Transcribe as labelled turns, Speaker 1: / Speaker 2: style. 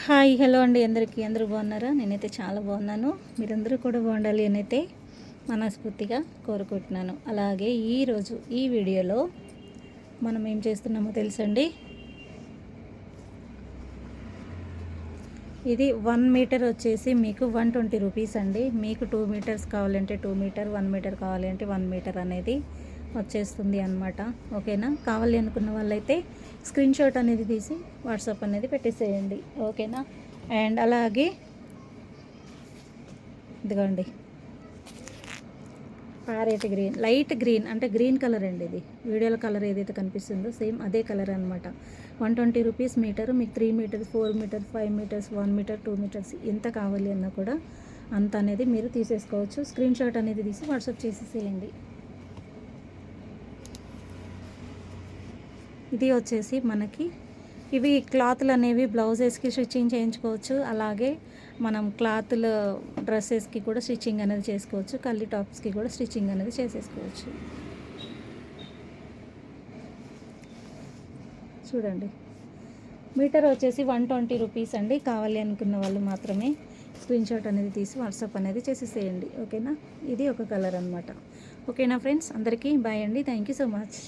Speaker 1: Hi hello అండి అందరికీ. అందరూ బాగున్నారా? నేనైతే చాలా బాగున్నాను. మీరందరూ కూడా బాగుండాలి అని అయితే మనస్ఫూర్తిగా కోరుకుంటున్నాను. అలాగే ఈరోజు ఈ వీడియోలో మనం ఏం చేస్తున్నామో తెలుసండి. ఇది 1 మీటర్ వచ్చేసి మీకు 120 రూపీస్ అండి. మీకు 2 మీటర్స్ కావాలంటే 2 మీటర్, 1 మీటర్ కావాలంటే 1 మీటర్ అనేది వచ్చేస్తుంది అన్నమాట. ఓకేనా? కావాలి అనుకున్న వాళ్ళైతే స్క్రీన్ షాట్ అనేది తీసి వాట్సాప్ అనేది పెట్టేసేయండి. ఓకేనా? అండ్ అలాగే ఇదిగోండి ప్యారెట్ గ్రీన్, లైట్ గ్రీన్ అంటే గ్రీన్ కలర్ అండి. ఇది వీడియోలో కలర్ ఏదైతే కనిపిస్తుందో సేమ్ అదే కలర్ అనమాట. 120 రూపీస్ మీటరు. మీకు 3 metres, 4 metres, 5 metres, 1 metre, 2 metres ఎంత కావాలి అన్నా కూడా అంత అనేది మీరు తీసేసుకోవచ్చు. స్క్రీన్ షాట్ అనేది తీసి వాట్సాప్ చేసేసేయండి. ఇది వచ్చేసి మనకి ఇవి క్లాతులు అనేవి బ్లౌజెస్కి స్టిచ్చింగ్ చేయించుకోవచ్చు. అలాగే మనం క్లాతులు డ్రెస్సెస్కి కూడా స్టిచ్చింగ్ అనేది చేసుకోవచ్చు. కల్లి టాప్స్కి కూడా స్టిచ్చింగ్ అనేది చేసేసుకోవచ్చు. చూడండి, మీటర్ వచ్చేసి 120 రూపీస్ అండి. కావాలి అనుకున్న వాళ్ళు మాత్రమే స్క్రీన్ షాట్ అనేది తీసి వాట్సాప్ అనేది చేసేసేయండి. ఓకేనా? ఇది ఒక కలర్ అనమాట. ఓకేనా ఫ్రెండ్స్? అందరికీ బాయ్ అండి. Thank you so much.